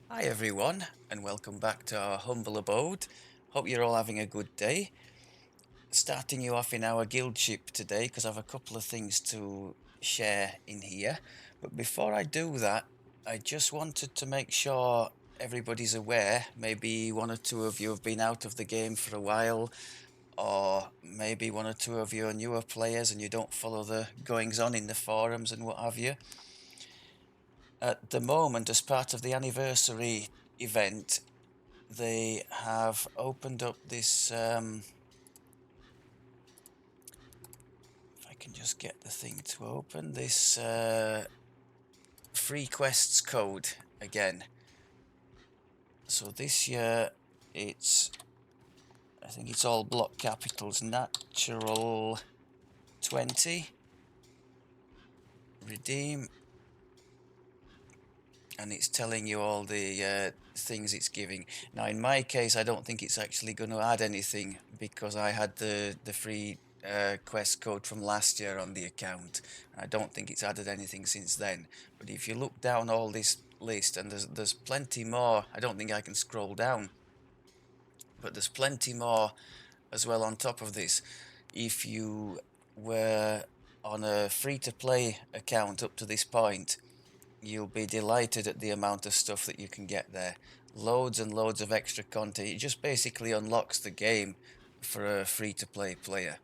Hi everyone, and welcome back to our humble abode. Hope you're all having a good day. Starting you off in our guild ship today because I have a couple of things to share in here. But before I do that, I just wanted to make sure everybody's aware. Maybe one or two of you have been out of the game for a while, or maybe one or two of you are newer players and you don't follow the goings on in the forums and what have you. At the moment, as part of the anniversary event, they have opened up this, if I can just get the thing to open, this Freequests code again. So this year it's, I think it's all block capitals, natural 20, redeem, and it's telling you all the things it's giving. Now in my case, I don't think it's actually going to add anything because I had the free quest code from last year on the account. I don't think it's added anything since then. But if you look down all this list, and there's plenty more. I don't think I can scroll down, but there's plenty more as well on top of this. If you were on a free-to-play account up to this point, you'll be delighted at the amount of stuff that you can get there. Loads and loads of extra content. It just basically unlocks the game for a free-to-play player.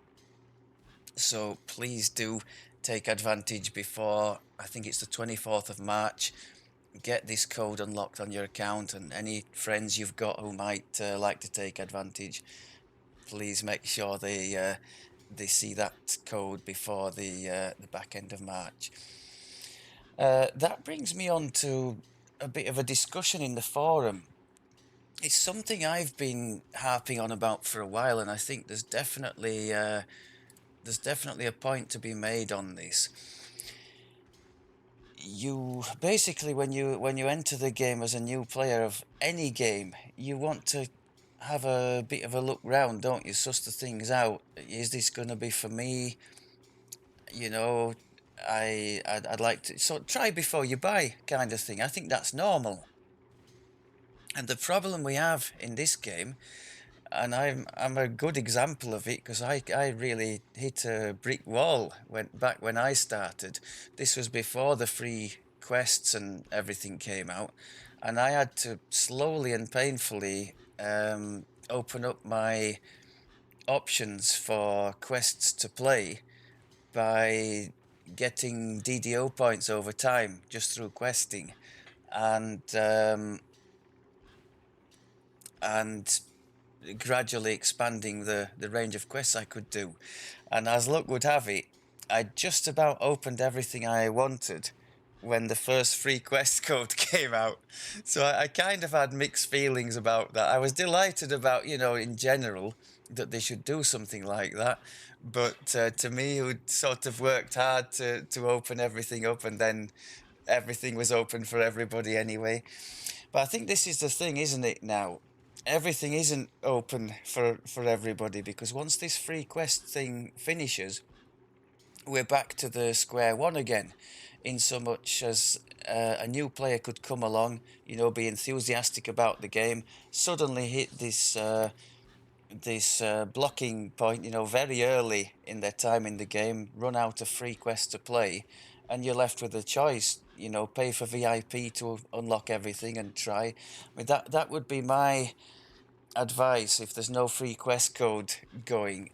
So please do take advantage before, I think it's the 24th of March. Get this code unlocked on your account, and any friends you've got who might like to take advantage, please make sure they see that code before the back end of March. That brings me on to a bit of a discussion in the forum. It's something I've been harping on about for a while, and I think there's definitely a point to be made on this. You basically, when you enter the game as a new player of any game, you want to have a bit of a look round, don't you? Suss the things out. Is this going to be for me? You know, I'd like to try before you buy kind of thing. I think that's normal. And the problem we have in this game, and I'm a good example of it because I really hit a brick wall when I started. This was before the free quests and everything came out, and I had to slowly and painfully open up my options for quests to play by getting DDO points over time just through questing, and and gradually expanding the range of quests I could do. And as luck would have it, I just about opened everything I wanted when the first free quest code came out. So I kind of had mixed feelings about that. I was delighted about, in general, that they should do something like that. But to me, who'd sort of worked hard to open everything up, and then everything was open for everybody anyway. But I think this is the thing, isn't it, now? Everything isn't open for everybody, because once this free quest thing finishes, we're back to the square one again, in so much as a new player could come along, be enthusiastic about the game, suddenly hit this blocking point, very early in their time in the game, run out of free quests to play, and you're left with a choice, pay for VIP to unlock everything and try. I mean, that would be my advice if there's no free quest code going,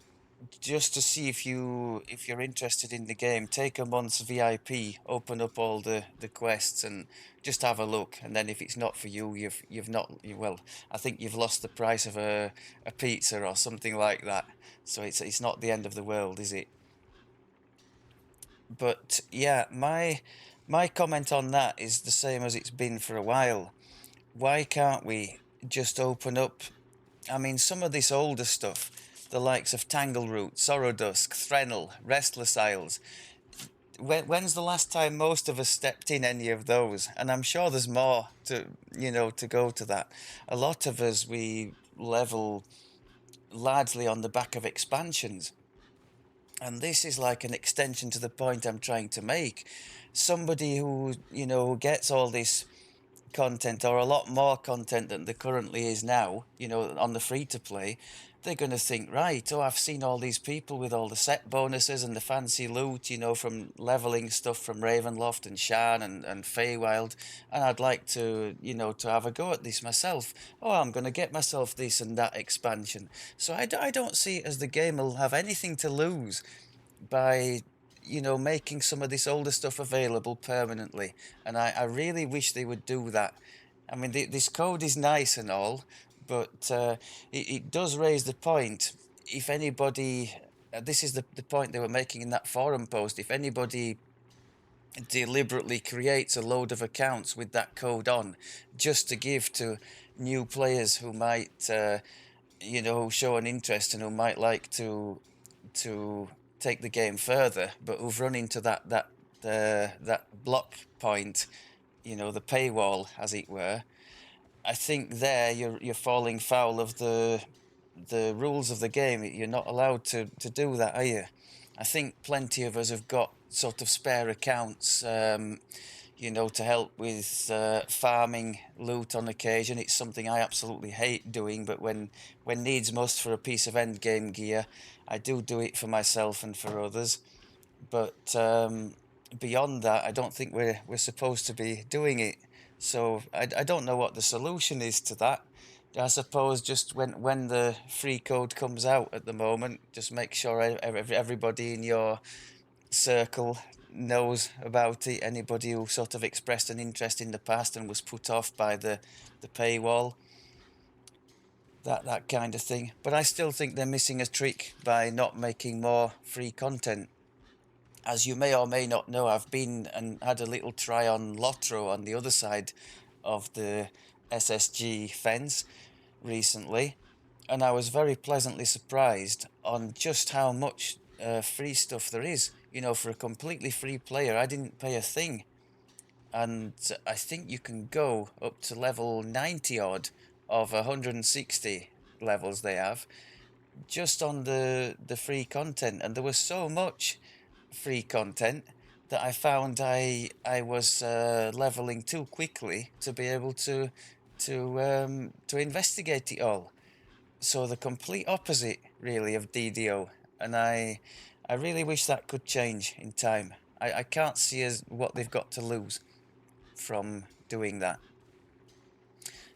just to see if you're interested in the game. Take a month's VIP, open up all the quests, and just have a look. And then if it's not for you, you've not well, I think you've lost the price of a pizza or something like that. So it's not the end of the world, is it? But yeah, my comment on that is the same as it's been for a while. Why can't we just open up? I mean, some of this older stuff, the likes of Tangleroot, Sorrowdusk, Threnel, Restless Isles. When's the last time most of us stepped in any of those? And I'm sure there's more to go to that. A lot of us, we level largely on the back of expansions. And this is like an extension to the point I'm trying to make. Somebody who gets all this content, or a lot more content than there currently is now, you know, on the free to play, they're going to think, right, oh, I've seen all these people with all the set bonuses and the fancy loot, you know, from leveling stuff from Ravenloft and Shan and Feywild, and I'd like to, you know, to have a go at this myself. Oh, I'm going to get myself this and that expansion. So I don't see it as the game will have anything to lose by, you know, making some of this older stuff available permanently. And I really wish they would do that. I mean, this code is nice and all, but it does raise the point. If anybody, this is the point they were making in that forum post, if anybody deliberately creates a load of accounts with that code on just to give to new players who might, you know, show an interest and who might like to take the game further, but who've run into that block point, you know, the paywall, as it were. I think there you're falling foul of the rules of the game. You're not allowed to do that, are you? I think plenty of us have got sort of spare accounts, you know, to help with farming loot on occasion. It's something I absolutely hate doing, but when needs must for a piece of end game gear, I do it for myself and for others. But beyond that, I don't think we're supposed to be doing it. So I don't know what the solution is to that. I suppose just when the free code comes out at the moment, just make sure everybody in your circle knows about it. Anybody who sort of expressed an interest in the past and was put off by the paywall, that kind of thing. But I still think they're missing a trick by not making more free content. As you may or may not know, I've been and had a little try on Lotro on the other side of the SSG fence recently, and I was very pleasantly surprised on just how much free stuff there is. You know, for a completely free player, I didn't pay a thing, and I think you can go up to level 90 odd of 160 levels they have just on the free content, and there was so much free content that I found I was leveling too quickly to be able to investigate it all. So the complete opposite, really, of DDO, and I really wish that could change in time. I can't see as what they've got to lose from doing that.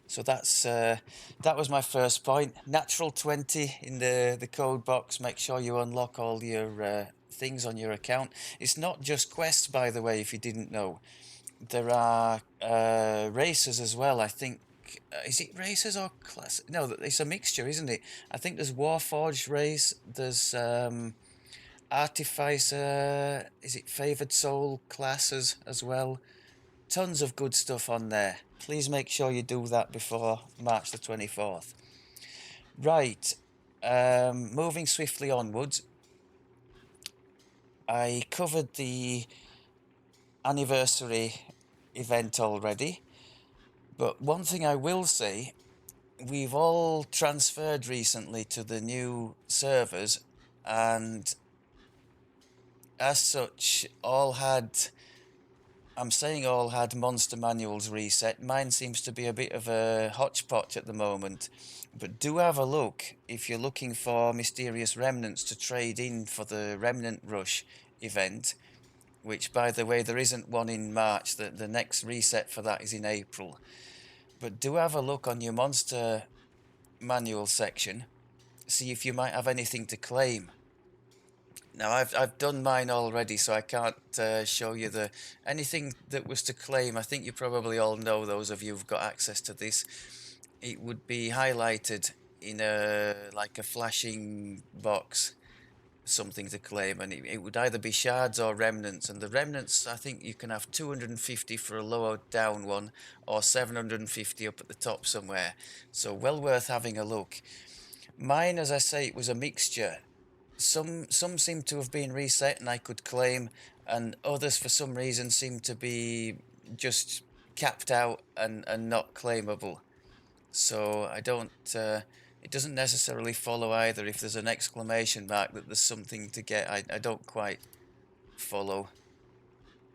So that was my first point. Natural 20 in the code box. Make sure you unlock all your things on your account. It's not just quests, by the way, if you didn't know. There are races as well. I think, is it races or class? No, it's a mixture, isn't it? I think there's Warforged race. There's Artificer. Is it Favored Soul classes as well? Tons of good stuff on there. Please make sure you do that before March the 24th. Right, moving swiftly onwards. I covered the anniversary event already, but one thing I will say, we've all transferred recently to the new servers, and as such, I'm saying all had monster manuals reset. Mine seems to be a bit of a hodgepodge at the moment. But do have a look if you're looking for mysterious remnants to trade in for the Remnant Rush event, which, by the way, there isn't one in March. The next reset for that is in April. But do have a look on your monster manual section. See if you might have anything to claim. Now, I've done mine already, so I can't show you anything that was to claim. I think you probably all know, those of you who've got access to this. It would be highlighted in like a flashing box, something to claim, and it would either be shards or remnants. And the remnants, I think you can have 250 for a lower down one, or 750 up at the top somewhere. So well worth having a look. Mine, as I say, it was a mixture. Some seem to have been reset and I could claim, and others for some reason seem to be just capped out and not claimable. So I don't, it doesn't necessarily follow either. If there's an exclamation mark that there's something to get, I don't quite follow.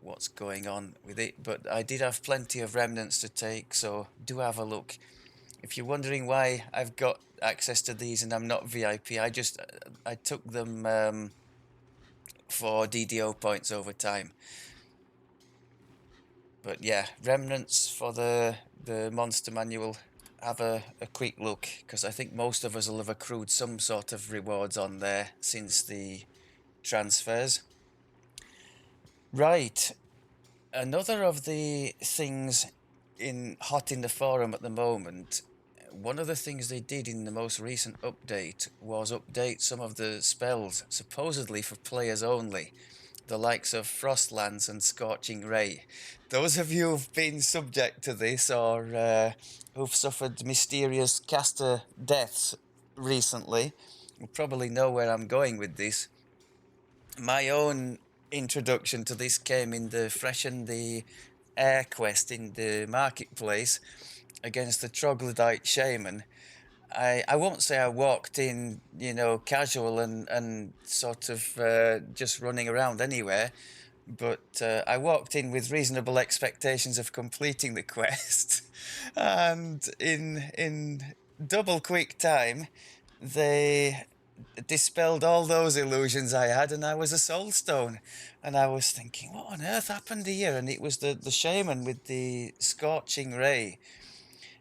what's going on with it, but I did have plenty of remnants to take, so do have a look. If you're wondering why I've got access to these and I'm not VIP, I took them for DDO points over time. But yeah, remnants for the monster manual. Have a quick look, because I think most of us will have accrued some sort of rewards on there since the transfers. Right, another of the things hot in the forum at the moment, one of the things they did in the most recent update was update some of the spells, supposedly for players only, the likes of Frost, Lance and Scorching Ray. Those of you who've been subject to this, or who've suffered mysterious caster deaths recently, will probably know where I'm going with this. My own introduction to this came in the Freshen the Air quest in the marketplace against the Troglodyte Shaman. I won't say I walked in, casual and sort of just running around anywhere, but I walked in with reasonable expectations of completing the quest, and in double quick time, they dispelled all those illusions I had, and I was a soulstone. And I was thinking, what on earth happened here? And it was the shaman with the Scorching Ray.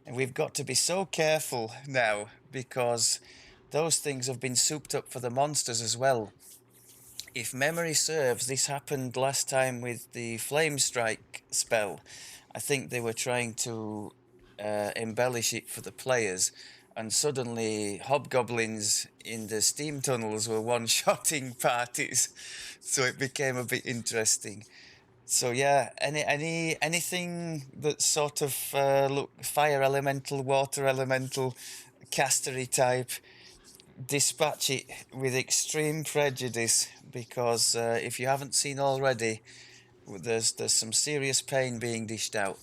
And we've got to be so careful now, because those things have been souped up for the monsters as well. If memory serves, this happened last time with the flamestrike spell. I think they were trying to embellish it for the players, and suddenly hobgoblins in the steam tunnels were one-shotting parties, so it became a bit interesting. So yeah, anything that's sort of look, fire elemental, water elemental, castery type, dispatch it with extreme prejudice, because if you haven't seen already, there's some serious pain being dished out.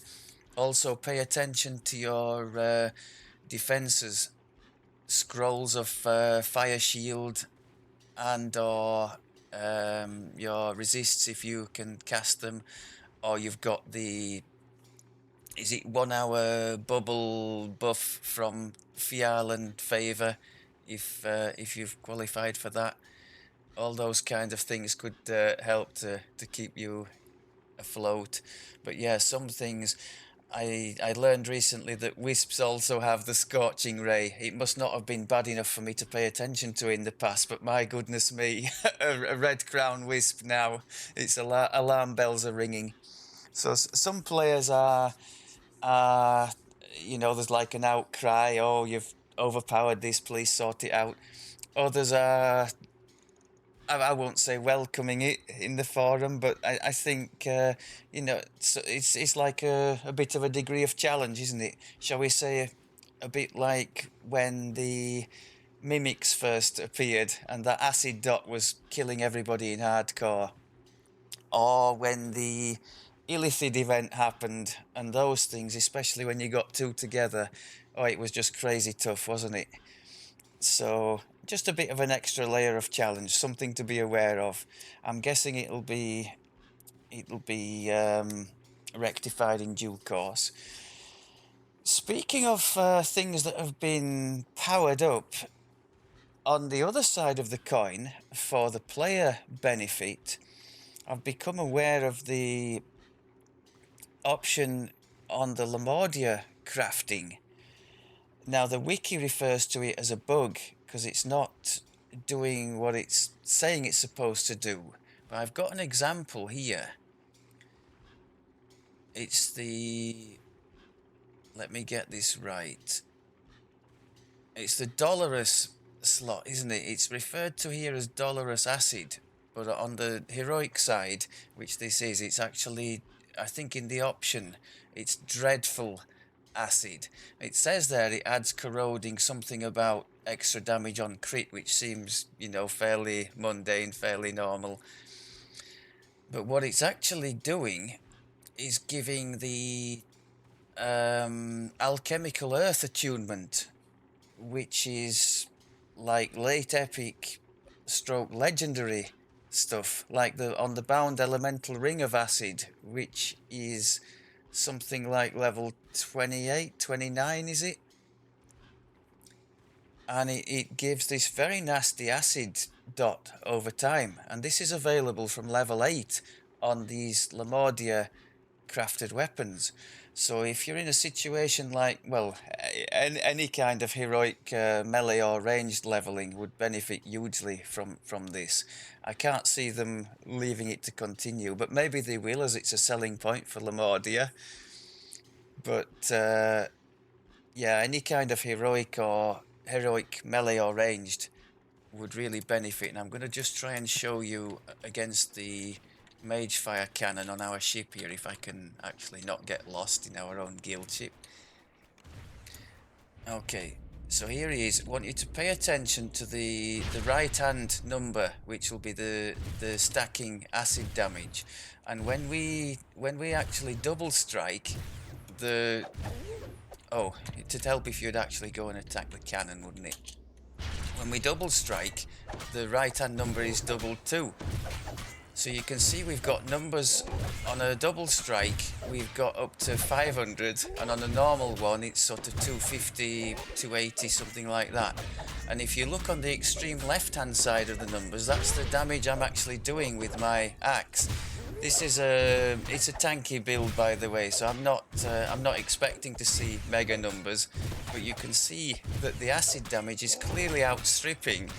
Also, pay attention to your defenses, scrolls of fire shield, and/or your resists if you can cast them, or you've got the, is it 1 hour bubble buff from Fial and Favor, if you've qualified for that. All those kind of things could help to keep you afloat. But yeah, some things I learned recently that wisps also have the Scorching Ray. It must not have been bad enough for me to pay attention to in the past, but my goodness me, a red crown wisp now, it's alarm bells are ringing. So some players are, there's like an outcry, oh, you've overpowered this, please sort it out. Others are, I won't say welcoming it in the forum, but I think it's like a bit of a degree of challenge, isn't it? Shall we say a bit like when the mimics first appeared and that acid dot was killing everybody in hardcore, or when the Illithid event happened and those things, especially when you got two together. Oh, it was just crazy tough, wasn't it? So just a bit of an extra layer of challenge, something to be aware of. I'm guessing it'll be rectified in due course. Speaking of things that have been powered up, on the other side of the coin, for the player benefit, I've become aware of the option on the Lamordia crafting. Now, the wiki refers to it as a bug because it's not doing what it's saying it's supposed to do. But I've got an example here. It's the... Let me get this right. It's the Dolorous slot, isn't it? It's referred to here as Dolorous Acid. But on the heroic side, which this is, it's actually, I think in the option, it's Dreadful Acid. It says there it adds corroding, something about extra damage on crit, which seems, fairly mundane, fairly normal. But what it's actually doing is giving the Alchemical Earth attunement, which is like late epic stroke legendary stuff, like on the bound elemental ring of acid, which is something like level 28, 29, is it? And it gives this very nasty acid dot over time, and this is available from level 8 on these Lamordia crafted weapons. So if you're in a situation like, well, any kind of heroic melee or ranged leveling would benefit hugely from this. I can't see them leaving it to continue, but maybe they will, as it's a selling point for Lamordia. But yeah, any kind of heroic melee or ranged would really benefit. And I'm going to just try and show you against the mage fire cannon on our ship here, if I can actually not get lost in our own guild ship. Okay, so here he is. I want you to pay attention to the right hand number, which will be the stacking acid damage. And when we actually double strike, the oh, it'd help if you'd actually go and attack the cannon, wouldn't it? When we double strike, the right hand number is doubled too. So you can see we've got numbers on a double strike, we've got up to 500, and on a normal one it's sort of 250, 280, something like that. And if you look on the extreme left hand side of the numbers, that's the damage I'm actually doing with my axe. This is it's a tanky build, by the way, so I'm not expecting to see mega numbers, but you can see that the acid damage is clearly outstripping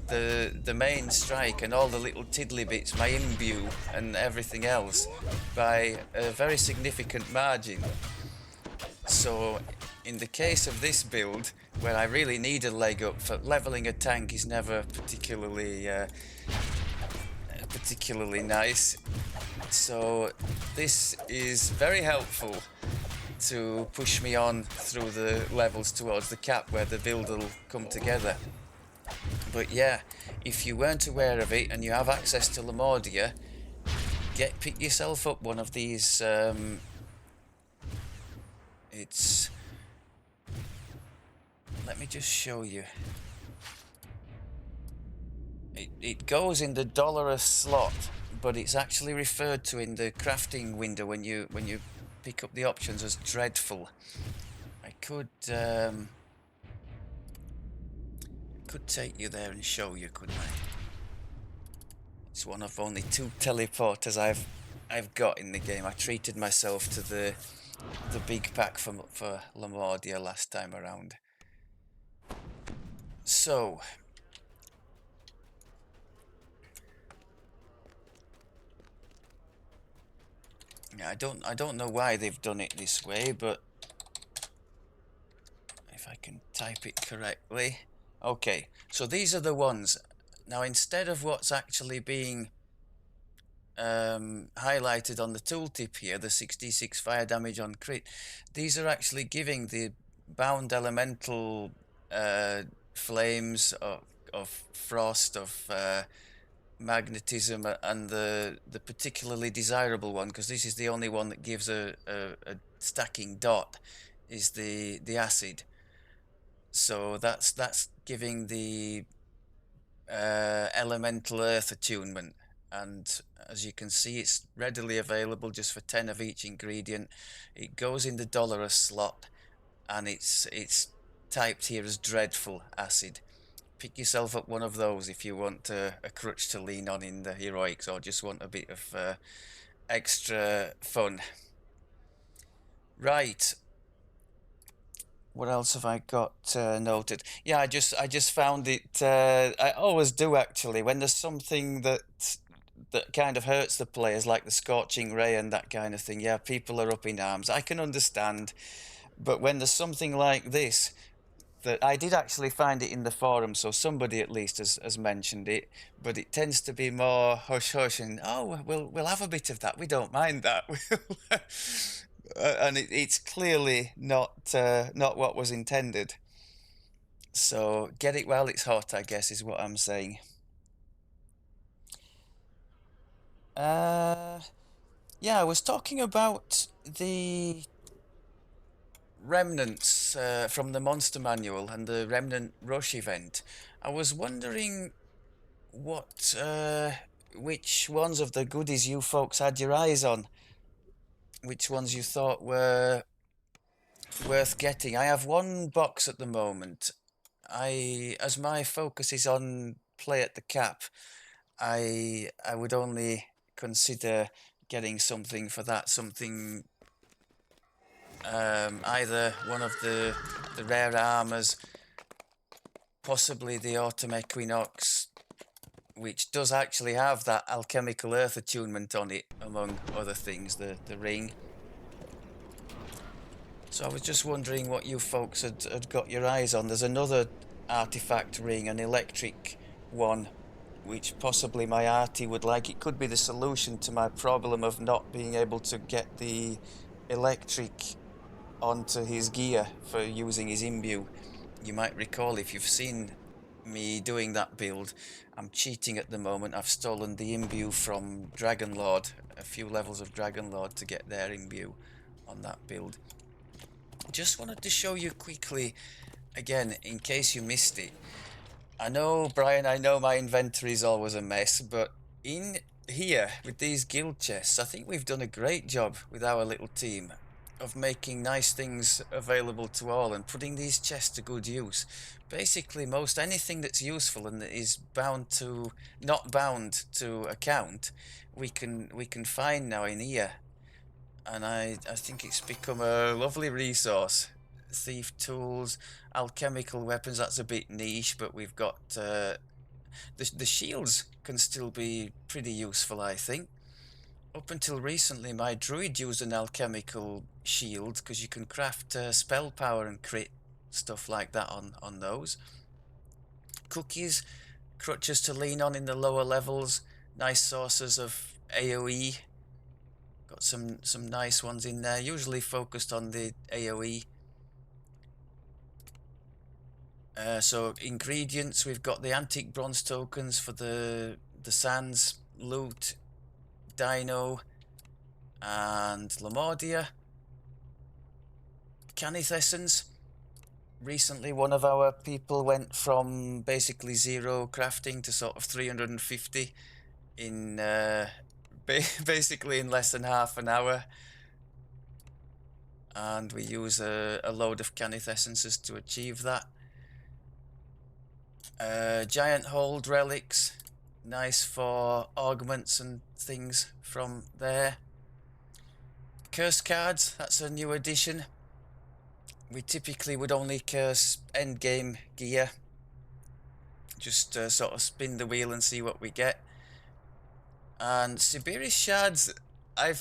the main strike and all the little tiddly bits, my imbue and everything else, by a very significant margin. So in the case of this build, where I really need a leg up, for leveling a tank is never particularly nice. So this is very helpful to push me on through the levels towards the cap, where the build will come together. But yeah, if you weren't aware of it and you have access to Lamordia, pick yourself up one of these. Let me just show you. It goes in the dollar a slot, but it's actually referred to in the crafting window when you pick up the options as dreadful. I could take you there and show you, couldn't I? It's one of only 2 teleporters I've got in the game. I treated myself to the big pack for Lamordia last time around. So yeah, I don't know why they've done it this way, but if I can type it correctly. Okay, so these are the ones. Now, instead of what's actually being highlighted on the tooltip here, the 66 fire damage on crit, these are actually giving the bound elemental flames of frost, of magnetism, and the particularly desirable one, because this is the only one that gives a stacking dot, is the acid. So that's giving the Elemental Earth attunement, and as you can see, it's readily available just for 10 of each ingredient. It goes in the dollar a slot, and it's typed here as dreadful acid. Pick yourself up one of those if you want a crutch to lean on in the heroics, or just want a bit of extra fun. Right. What else have I got noted? Yeah, I just found it. I always do, actually, when there's something that kind of hurts the players, like the Scorching Ray and that kind of thing. Yeah, people are up in arms. I can understand, but when there's something like this, that I did actually find it in the forum, so somebody at least has mentioned it, but it tends to be more hush hush and, oh, we'll have a bit of that. We don't mind that. And it's clearly not what was intended. So get it while it's hot, I guess, is what I'm saying. Yeah, I was talking about the remnants from the Monster Manual and the Remnant Rush event. I was wondering what which ones of the goodies you folks had your eyes on? Which ones you thought were worth getting? I have one box at the moment. As my focus is on play at the cap, I would only consider getting something for that, something either one of the rare armors, possibly the Autumn Equinox, which does actually have that Alchemical Earth attunement on it, among other things, the ring. So I was just wondering what you folks had got your eyes on. There's another artifact ring, an electric one, which possibly my arty would like. It could be the solution to my problem of not being able to get the electric onto his gear for using his imbue. You might recall, if you've seen me doing that build, I'm cheating at the moment. I've stolen the imbue from Dragonlord, a few levels of Dragonlord, to get their imbue on that build. Just wanted to show you quickly, again, in case you missed it. I know, Brian, I know my inventory is always a mess, but in here, with these guild chests, I think we've done a great job with our little team of making nice things available to all and putting these chests to good use. Basically, most anything that's useful and that is not bound to account, we can find now in here. And I think it's become a lovely resource. Thief tools, alchemical weapons, that's a bit niche, but we've got the shields can still be pretty useful, I think. Up until recently, my druid used an alchemical shield because you can craft spell power and crit stuff like that on those. Cookies, crutches to lean on in the lower levels, nice sources of AoE. Got some nice ones in there, usually focused on the AoE. So ingredients, we've got the antique bronze tokens for the sands, loot, dino, and Lamordia. Canith essence. Recently, one of our people went from basically 0 crafting to sort of 350 in basically in less than half an hour. And we use a load of Canith essences to achieve that. Giant hold relics, nice for augments and things from there. Curse cards, that's a new addition. We typically would only curse endgame gear, just sort of spin the wheel and see what we get. And Sibiri's shards, I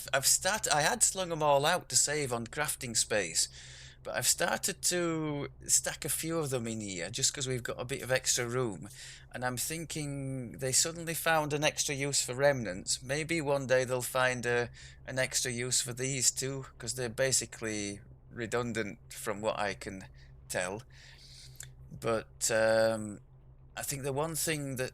had slung them all out to save on crafting space, but I've started to stack a few of them in here just because we've got a bit of extra room, and I'm thinking they suddenly found an extra use for remnants. Maybe one day they'll find an extra use for these too, because they're basically redundant from what I can tell. But I think the one thing that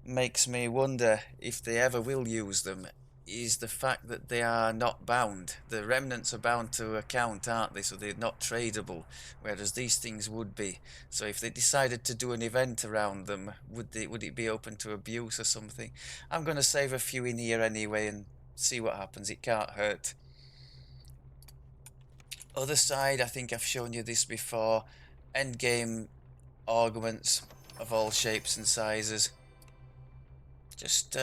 makes me wonder if they ever will use them is the fact that they are not bound. The remnants are bound to account, aren't they? So they're not tradable, whereas these things would be. So if they decided to do an event around them, would it be open to abuse or something? I'm going to save a few in here anyway and see what happens. It can't hurt. Other side, I think I've shown you this before. Endgame augments of all shapes and sizes. Just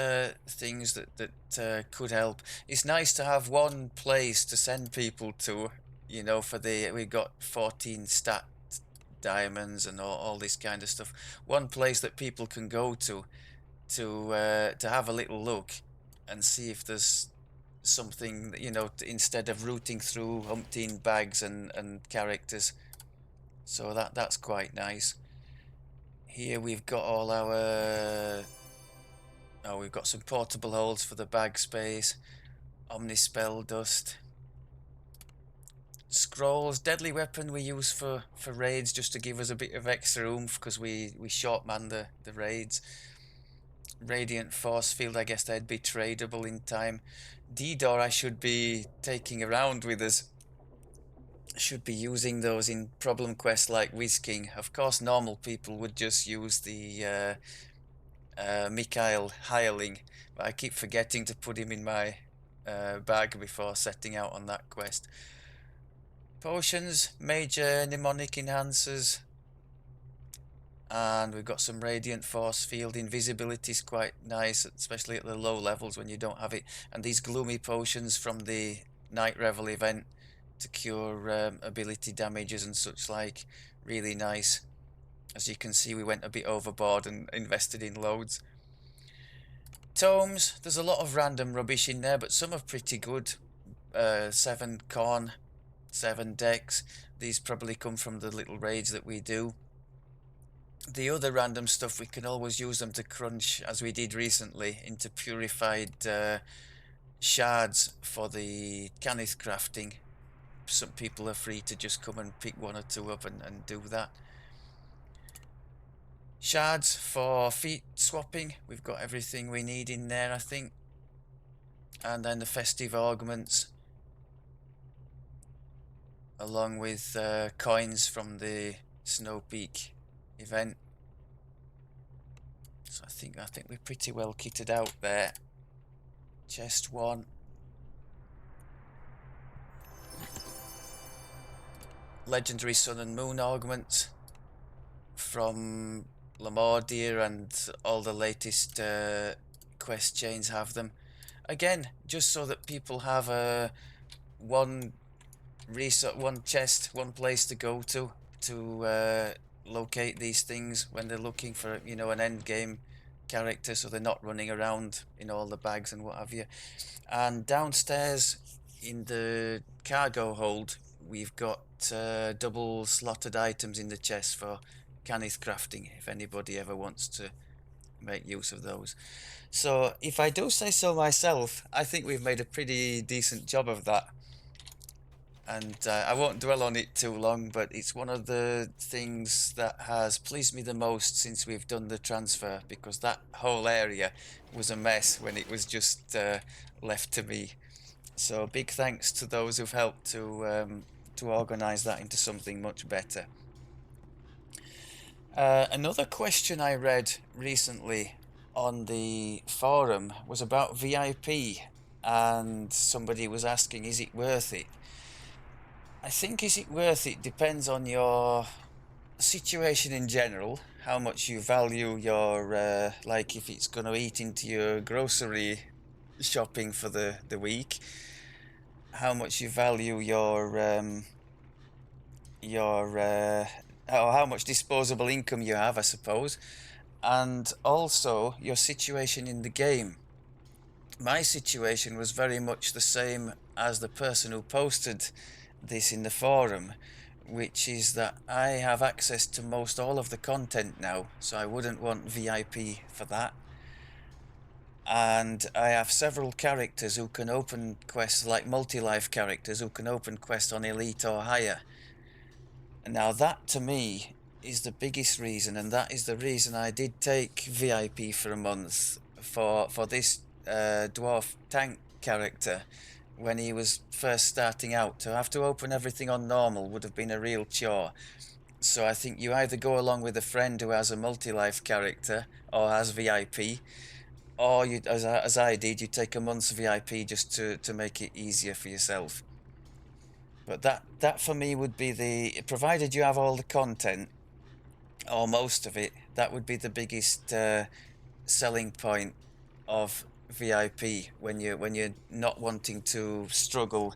things that could help. It's nice to have one place to send people to, you know, we've got 14 stat diamonds and all this kind of stuff. One place that people can go to have a little look and see if there's something, you know, instead of rooting through umpteen bags and characters. So that's quite nice. Here we've got all our we've got some portable holes for the bag space, omnispell dust, scrolls, deadly weapon we use for raids just to give us a bit of extra oomph because we shortman the raids. Radiant force field, I guess they'd be tradable in time. DDO I should be taking around with us. Should be using those in problem quests like Whiz King. Of course, normal people would just use the Mikhail Hireling, but I keep forgetting to put him in my bag before setting out on that quest. Potions, major mnemonic enhancers, and we've got some radiant force field. Invisibility is quite nice, especially at the low levels when you don't have it. And these gloomy potions from the Night Revel event to cure ability damages and such like, really nice. As you can see, we went a bit overboard and invested in loads. Tomes, there's a lot of random rubbish in there, but some are pretty good. 7 corn, 7 decks. These probably come from the little raids that we do. The other random stuff, we can always use them to crunch, as we did recently, into purified shards for the Canith crafting. Some people are free to just come and pick 1 or 2 up and do that. Shards for feet swapping, we've got everything we need in there, I think. And then the festive augments, along with coins from the Snow Peak event. So I think we're pretty well kitted out there. Chest 1. Legendary Sun and Moon augments from Lamordia, and all the latest quest chains have them. Again, just so that people have one chest, one place to go to locate these things when they're looking for, you know, an end game character, so they're not running around in all the bags and what have you. And downstairs in the cargo hold, we've got double slotted items in the chest for Canith crafting, if anybody ever wants to make use of those. So if I do say so myself, I think we've made a pretty decent job of that. And I won't dwell on it too long, but it's one of the things that has pleased me the most since we've done the transfer, because that whole area was a mess when it was just left to me. So big thanks to those who've helped to organise that into something much better. Another question I read recently on the forum was about VIP, and somebody was asking, is it worth it? I think is it worth it depends on your situation in general, how much you value your, like if it's going to eat into your grocery shopping for the week, how much you value your or how much disposable income you have, I suppose, and also your situation in the game. My situation was very much the same as the person who posted this in the forum, which is that I have access to most all of the content now, so I wouldn't want VIP for that. And I have several characters who can open quests, like multi-life characters who can open quests on elite or higher. Now that to me is the biggest reason, and that is the reason I did take VIP for a month for this dwarf tank character when he was first starting out. To have to open everything on normal would have been a real chore. So I think you either go along with a friend who has a multi-life character or has VIP, or you, as I did, you take a month's VIP just to make it easier for yourself. But that for me would be the, provided you have all the content or most of it, that would be the biggest selling point of VIP when you're not wanting to struggle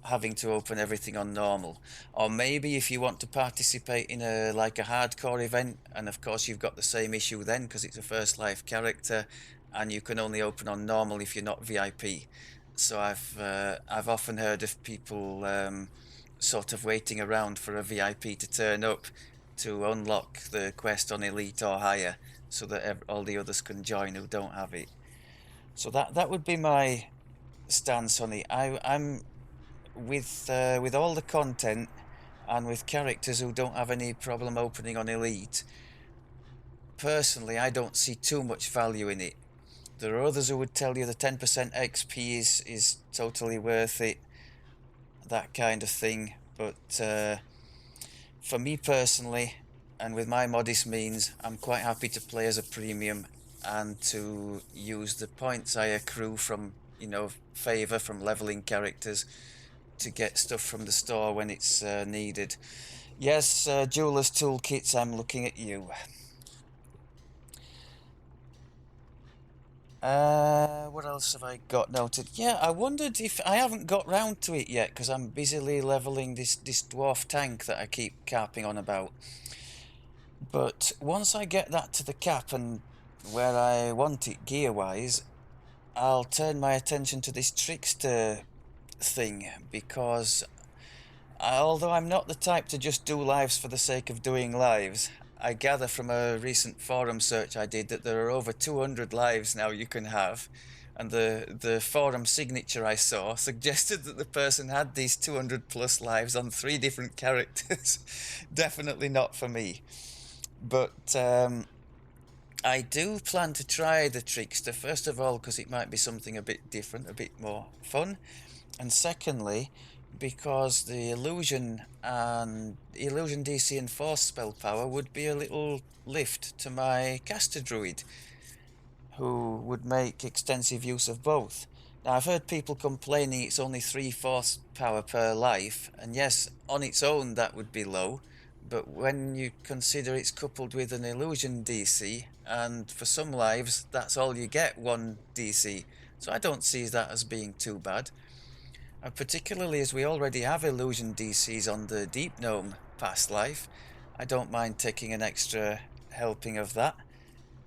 having to open everything on normal. Or maybe if you want to participate in a hardcore event, and of course you've got the same issue then because it's a first life character and you can only open on normal if you're not VIP. So I've often heard of people sort of waiting around for a VIP to turn up to unlock the quest on elite or higher, so that all the others can join who don't have it. So that would be my stance on it. I'm with all the content and with characters who don't have any problem opening on elite. Personally, I don't see too much value in it. There are others who would tell you the 10% XP is totally worth it, that kind of thing. But for me personally, and with my modest means, I'm quite happy to play as a premium and to use the points I accrue from, you know, favor from leveling characters to get stuff from the store when it's needed. Yes, Jeweler's Toolkits, I'm looking at you. What else have I got noted? Yeah, I wondered if I haven't got round to it yet because I'm busily leveling this dwarf tank that I keep carping on about. But once I get that to the cap and where I want it gear-wise, I'll turn my attention to this trickster thing because although I'm not the type to just do lives for the sake of doing lives, I gather from a recent forum search I did that there are over 200 lives now you can have, and the forum signature I saw suggested that the person had these 200 plus lives on 3 different characters. Definitely not for me. But I do plan to try the trickster, first of all because it might be something a bit different, a bit more fun, and secondly because the illusion DC and force spell power would be a little lift to my caster druid, who would make extensive use of both. Now, I've heard people complaining it's only 3 force power per life, and yes, on its own that would be low, but when you consider it's coupled with an illusion DC, and for some lives that's all you get, 1 DC, so I don't see that as being too bad. And particularly as we already have illusion DCs on the Deep Gnome past life, I don't mind taking an extra helping of that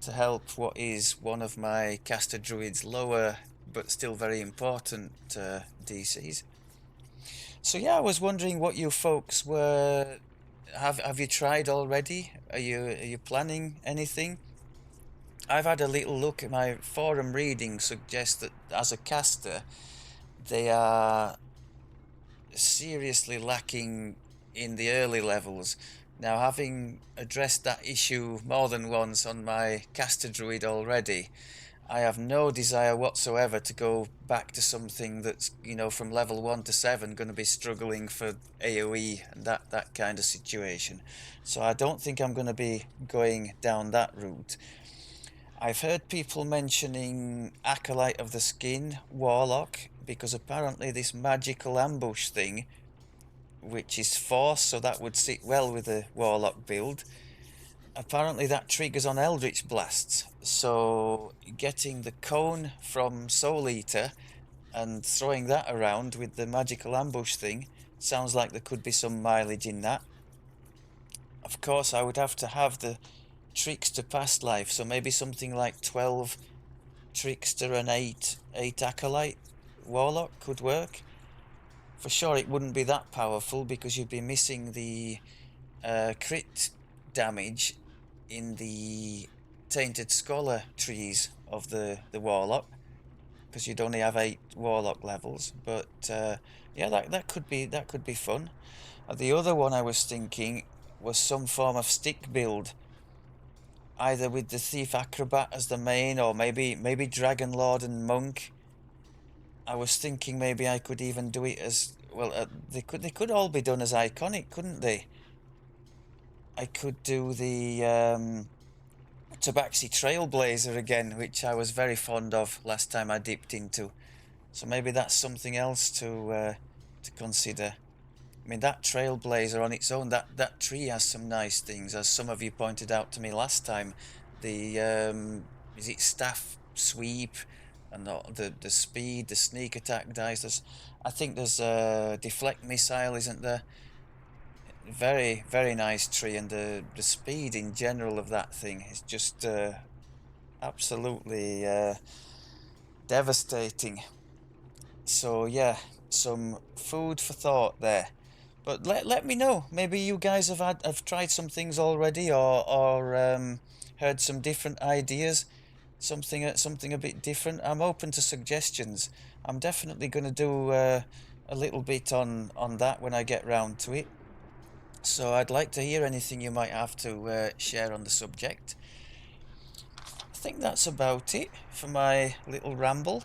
to help what is one of my caster druid's lower but still very important DCs. So yeah, I was wondering what you folks were. Have you tried already? Are you planning anything? I've had a little look at my forum reading. Suggests that as a caster, they are seriously lacking in the early levels. Now, having addressed that issue more than once on my caster druid already, I have no desire whatsoever to go back to something that's, you know, from level 1 to 7 going to be struggling for AoE and that kind of situation. So I don't think I'm going to be going down that route. I've heard people mentioning Acolyte of the Skin, Warlock, because apparently this magical ambush thing, which is force, so that would sit well with a Warlock build, apparently that triggers on Eldritch Blasts, so getting the cone from Soul Eater and throwing that around with the magical ambush thing sounds like there could be some mileage in that. Of course, I would have to have the trickster past life, so maybe something like 12 trickster and 8 acolyte warlock could work. For sure it wouldn't be that powerful because you'd be missing the crit damage in the tainted scholar trees of the warlock, because you'd only have 8 warlock levels. But yeah, that could be fun. The other one I was thinking was some form of stick build, either with the Thief Acrobat as the main, or maybe Dragon Lord and Monk. I was thinking maybe I could even do it as well. They could all be done as iconic, couldn't they? I could do the Tabaxi Trailblazer again, which I was very fond of last time I dipped into. So maybe that's something else to consider. I mean, that Trailblazer on its own, that tree has some nice things, as some of you pointed out to me last time. The is it staff sweep and the speed, the sneak attack dice. I think there's deflect missile, isn't there? Very, very nice tree, and the speed in general of that thing is just absolutely devastating. So yeah, some food for thought there. But let me know. Maybe you guys have tried some things already, or heard some different ideas, something a bit different. I'm open to suggestions. I'm definitely going to do a little bit on that when I get round to it. So I'd like to hear anything you might have to share on the subject. I think that's about it for my little ramble.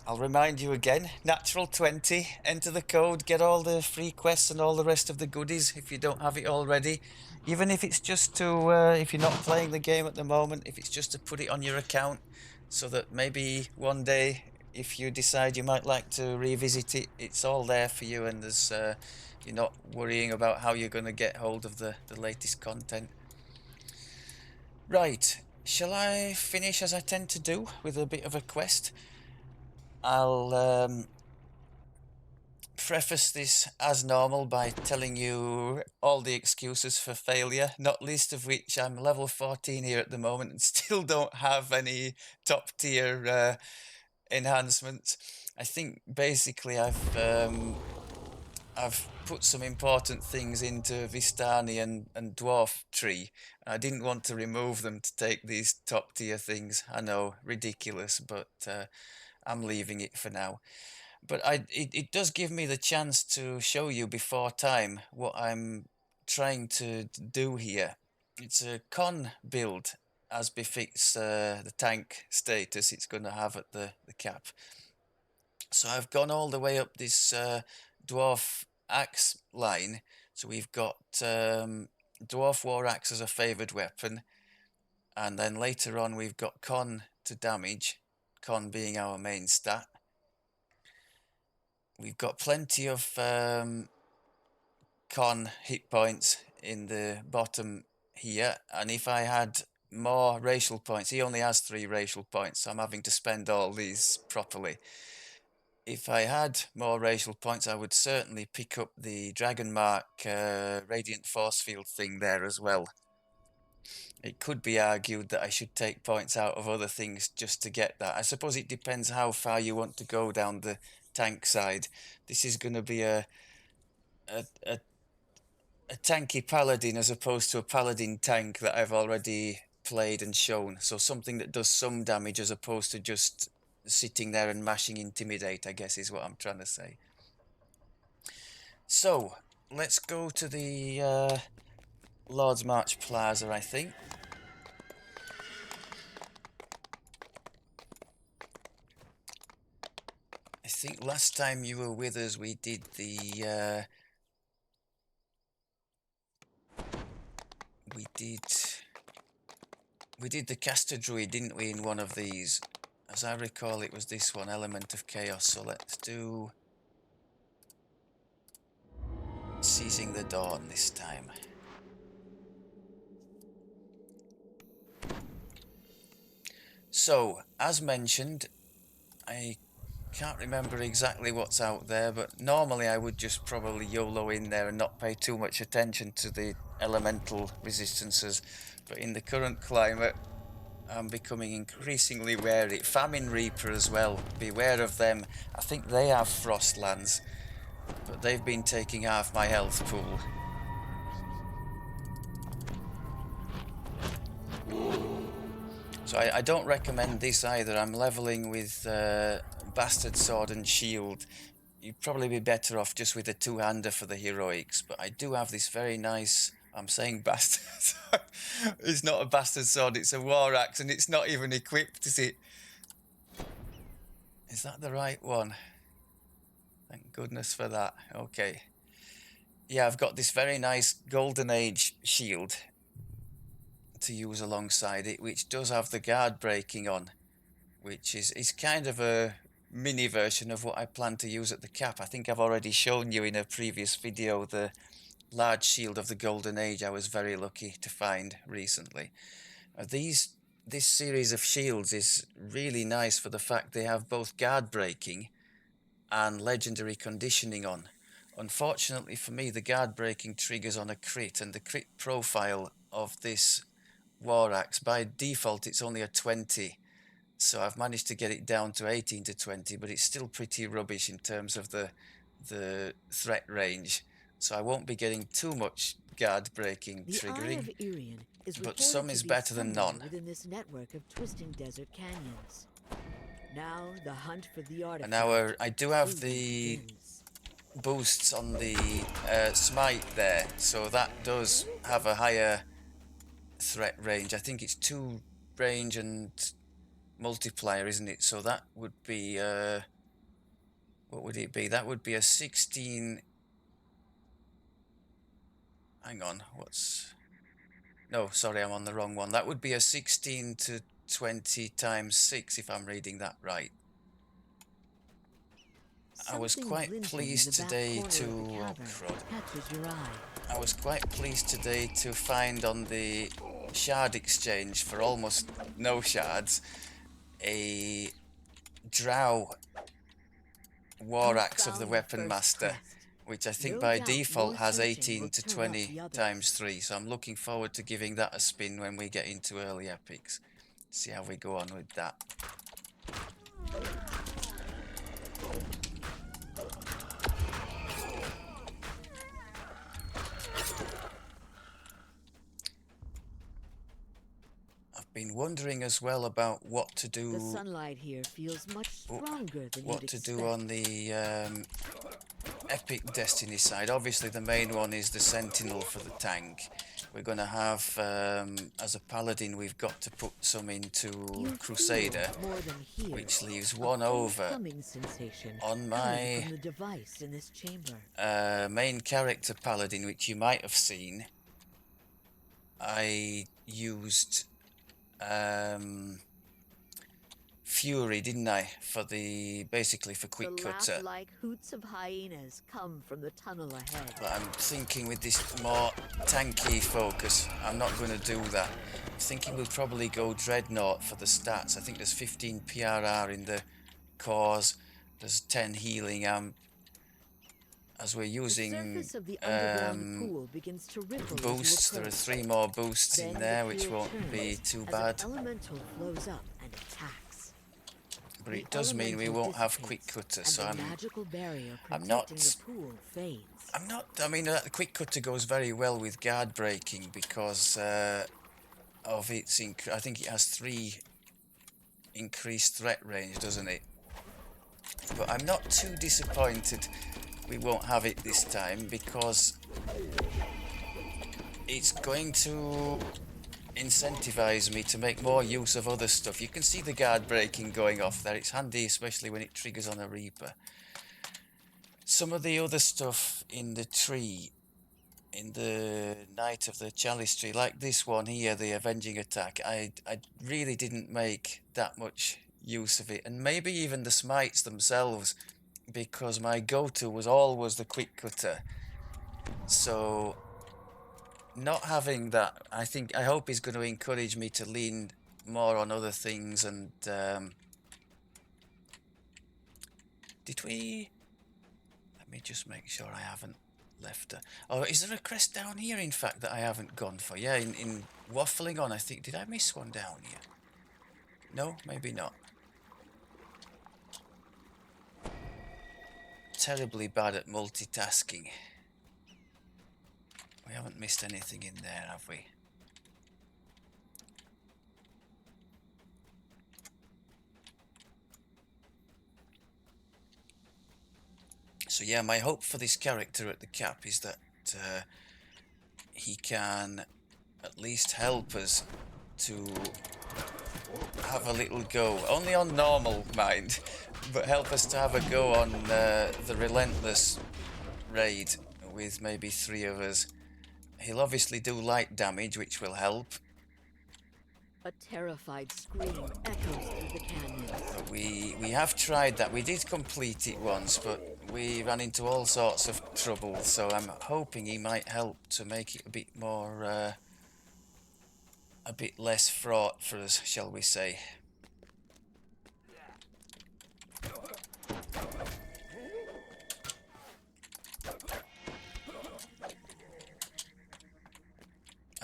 I'll remind you again, natural 20, enter the code, get all the free quests and all the rest of the goodies if you don't have it already. Even if it's just to, if you're not playing the game at the moment, if it's just to put it on your account so that maybe one day, if you decide you might like to revisit it, it's all there for you and there's, you're not worrying about how you're going to get hold of the latest content. Right, shall I finish as I tend to do with a bit of a quest? I'll preface this as normal by telling you all the excuses for failure, not least of which I'm level 14 here at the moment and still don't have any top tier enhancements. I think basically I've put some important things into Vistani and Dwarf Tree. I didn't want to remove them to take these top tier things. I know, ridiculous, but I'm leaving it for now. But it does give me the chance to show you before time what I'm trying to do here. It's a con build as befits the tank status it's going to have at the cap. So I've gone all the way up this dwarf axe line. So we've got dwarf war axe as a favoured weapon, and then later on we've got con to damage, con being our main stat. We've got plenty of con hit points in the bottom here, and if I had more racial points, he only has 3 racial points, so I'm having to spend all these properly. If I had more racial points, I would certainly pick up the Dragon Mark Radiant Force Field thing there as well. It could be argued that I should take points out of other things just to get that. I suppose it depends how far you want to go down the tank side. This is going to be a tanky paladin as opposed to a paladin tank that I've already played and shown. So something that does some damage as opposed to just sitting there and mashing intimidate, I guess is what I'm trying to say. So let's go to the Lord's March Plaza, I think. I think last time you were with us, we did the we did the caster druid, didn't we, in one of these? As I recall, it was this one, Element of Chaos. So let's do Seizing the Dawn this time. So, as mentioned, I can't remember exactly what's out there, but normally I would just probably YOLO in there and not pay too much attention to the elemental resistances. But in the current climate, I'm becoming increasingly wary. Famine Reaper as well, beware of them. I think they have Frostlands, but they've been taking half my health pool. So I don't recommend this either. I'm leveling with Bastard Sword and Shield. You'd probably be better off just with a two-hander for the heroics, but I do have this very nice... I'm saying bastard. It's not a bastard sword, it's a war axe, and it's not even equipped, is it? Is that the right one? Thank goodness for that. Okay. Yeah, I've got this very nice Golden Age shield to use alongside it, which does have the guard breaking on, which is kind of a mini version of what I plan to use at the cap. I think I've already shown you in a previous video the large shield of the Golden Age I was very lucky to find recently. This series of shields is really nice for the fact they have both guard breaking and legendary conditioning on. Unfortunately for me, the guard breaking triggers on a crit, and the crit profile of this war axe, by default it's only a 20, so I've managed to get it down to 18 to 20, but it's still pretty rubbish in terms of the threat range. So I won't be getting too much guard breaking triggering, but some is better than none. Within this network of twisting desert canyons. Now the hunt for the artifact. And now I do have the boosts on the smite there, so that does have a higher threat range. I think it's 2 range and multiplier, isn't it? So that would be What would it be? That would be a 16... Hang on, what's... No, sorry, I'm on the wrong one. That would be a 16 to 20 times 6, if I'm reading that right. I was quite pleased today to... Oh, crud. I was quite pleased today to find on the shard exchange for almost no shards a drow war axe of the weapon master, which I think by default has 18 to 20 times 3, so I'm looking forward to giving that a spin when we get into early epics. See how we go on with that. I've been wondering as well about what to do. The sunlight here feels much stronger than what to do on the epic destiny side. Obviously the main one is the sentinel for the tank. We're going to have, as a paladin, we've got to put some into crusader, which leaves one over on my main character paladin, which you might have seen. I used Fury, didn't I, for the basically for quick cutter. The like hoots of hyenas come from the tunnel ahead. But I'm thinking with this more tanky focus, I'm not going to do that. I'm thinking we'll probably go Dreadnought for the stats. I think there's 15 PRR in the cause. There's 10 healing. As we're using boosts, there are 3 more boosts in there, which won't be too bad. But it does mean we won't have quick cutter, so I'm not, I mean, the quick cutter goes very well with guard breaking because of its, I think it has 3 increased threat range, doesn't it? But I'm not too disappointed we won't have it this time because it's going to incentivize me to make more use of other stuff. You can see the guard breaking going off there. It's handy, especially when it triggers on a Reaper. Some of the other stuff in the tree, in the Knight of the Chalice tree, like this one here, the Avenging Attack, I really didn't make that much use of it. And maybe even the smites themselves, because my go-to was always the quick cutter. So not having that, I hope is going to encourage me to lean more on other things. And did we... Let me just make sure I haven't left her. Oh, is there a crest down here, in fact, that I haven't gone for? Yeah, in waffling on, I think. Did I miss one down here? No, maybe not. Terribly bad at multitasking. We haven't missed anything in there, have we? So yeah, my hope for this character at the cap is that he can at least help us to have a little go. Only on normal, mind, but help us to have a go on the relentless raid with maybe 3 of us. He'll obviously do light damage, which will help. A terrified scream echoes through the canyon. But we have tried that. We did complete it once, but we ran into all sorts of trouble. So I'm hoping he might help to make it a bit more, a bit less fraught for us, shall we say.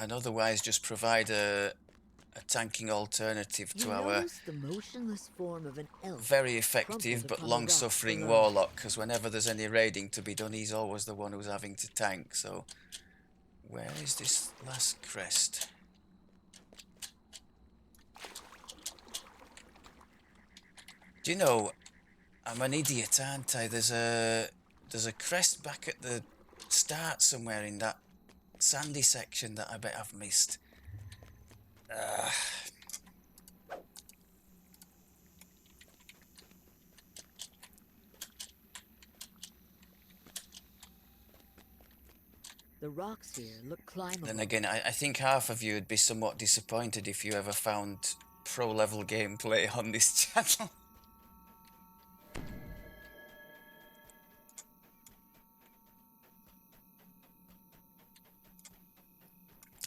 And otherwise just provide a tanking alternative to our very effective but long-suffering warlock, because whenever there's any raiding to be done, he's always the one who's having to tank. So where is this last crest? Do you know, I'm an idiot, aren't I? There's a crest back at the start somewhere in that sandy section that I bet I've missed. The rocks here look climbable. Then again, I think half of you would be somewhat disappointed if you ever found pro-level gameplay on this channel.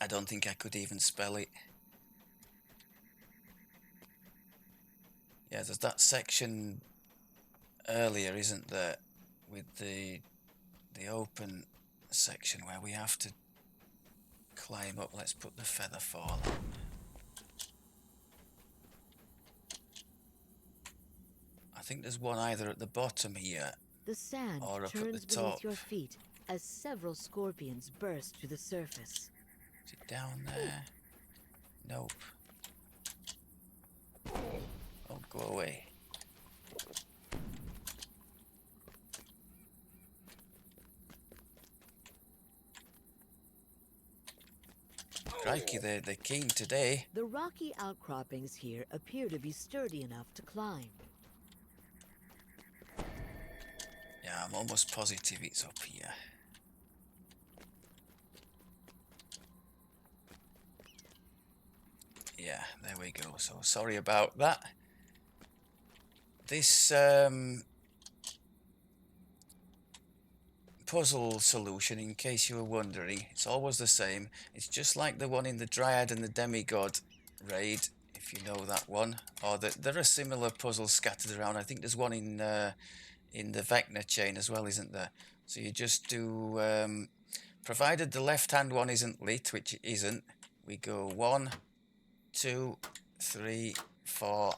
I don't think I could even spell it. Yeah, there's that section earlier, isn't there, with the open section where we have to climb up. Let's put the feather fall on. I think there's one either at the bottom here The sand or up at turns the top. beneath your feet as several scorpions burst to the surface. Is it down there? Nope. Oh, go away. Crikey, they're keen today. The rocky outcroppings here appear to be sturdy enough to climb. Yeah, I'm almost positive it's up here. Yeah, there we go. So sorry about that. This puzzle solution, in case you were wondering, it's always the same. It's just like the one in the Dryad and the Demigod raid, if you know that one. Or there are similar puzzles scattered around. I think there's one in the Vecna chain as well, isn't there? So you just do, provided the left-hand one isn't lit, which it isn't, we go 1, 2, 3, 4.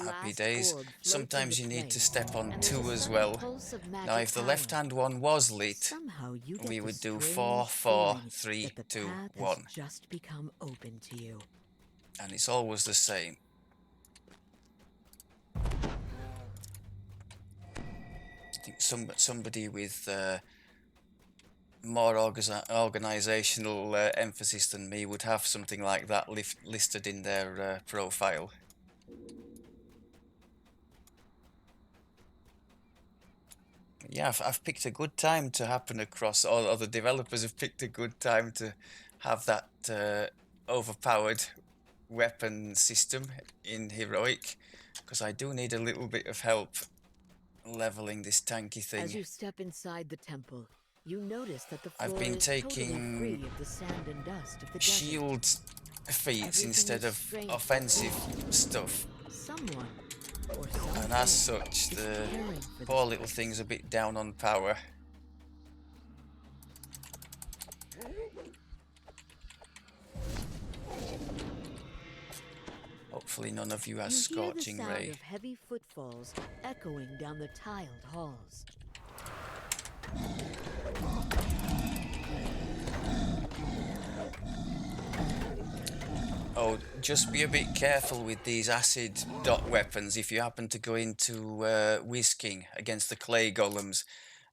Happy days. Sometimes you need to step on 2 as well. Now, if the left-hand one was lit, we would do 4, 4, 3, 2, 1. Just become open to you. And it's always the same. I think somebody with more organizational emphasis than me would have something like that listed in their profile. Yeah, I've picked a good time to happen across, or the developers have picked a good time to have that overpowered weapon system in Heroic, because I do need a little bit of help leveling this tanky thing. As you step inside the temple, you notice that the floor I've been is totally taking free of the sand and dust of the shield feats Everything instead is of strange. offensive stuff. Someone or And as something such, is the caring for poor this little place. thing's a bit down on power. Hopefully none of you has Scorching You hear the sound Ray. of heavy footfalls echoing down the tiled halls. Oh, just be a bit careful with these acid dot weapons if you happen to go into whisking against the clay golems.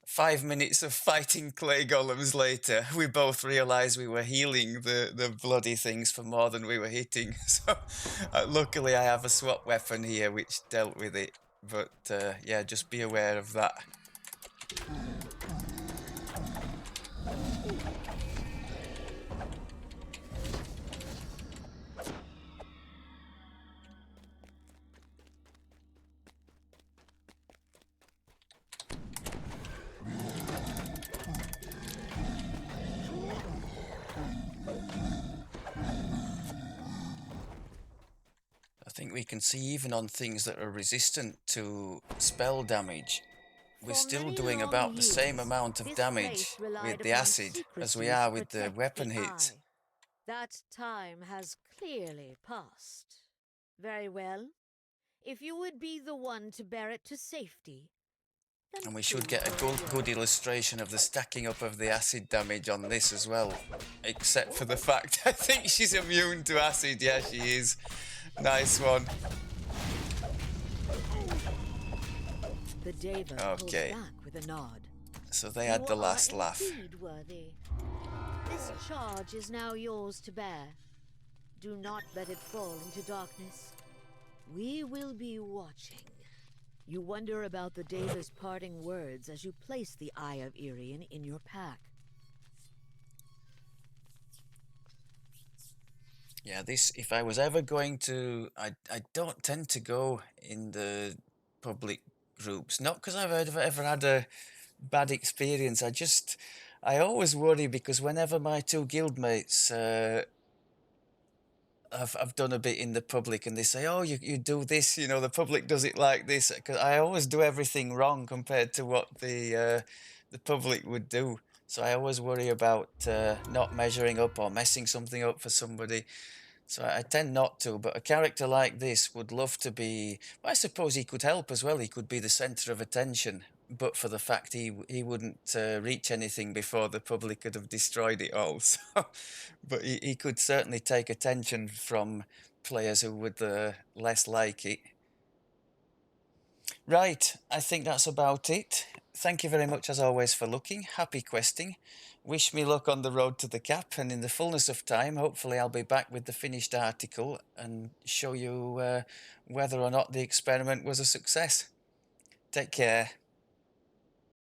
5 minutes of fighting clay golems later, we both realised we were healing the bloody things for more than we were hitting. So luckily I have a swap weapon here which dealt with it. But yeah, just be aware of that. I think we can see even on things that are resistant to spell damage, we're still doing about the same amount of damage with the acid as we are with the weapon hits. That time has clearly passed. Very well. If you would be the one to bear it to safety, then And we should please get a go good illustration of the stacking up of the acid damage on this as well. Except for the fact I think she's immune to acid. Yeah, she is. Nice one. The Deva pulls Okay. back with a nod. So they had the last laugh. Indeed worthy. This charge is now yours to bear. Do not let it fall into darkness. We will be watching. You wonder about the Deva's parting words as you place the Eye of Irian in your pack. Yeah, this, if I was ever going to, I don't tend to go in the public groups, not because I've ever had a bad experience. I always worry because whenever my two guildmates I've done a bit in the public and they say, oh, you do this, you know, the public does it like this. Because I always do everything wrong compared to what the public would do. So I always worry about not measuring up or messing something up for somebody. So I tend not to, but a character like this would love to be. Well, I suppose he could help as well. He could be the center of attention, but for the fact he wouldn't reach anything before the public could have destroyed it all. So, but he could certainly take attention from players who would less like it. Right, I think that's about it. Thank you very much as always for looking. Happy questing. Wish me luck on the road to the cap, and in the fullness of time, hopefully I'll be back with the finished article and show you whether or not the experiment was a success. Take care.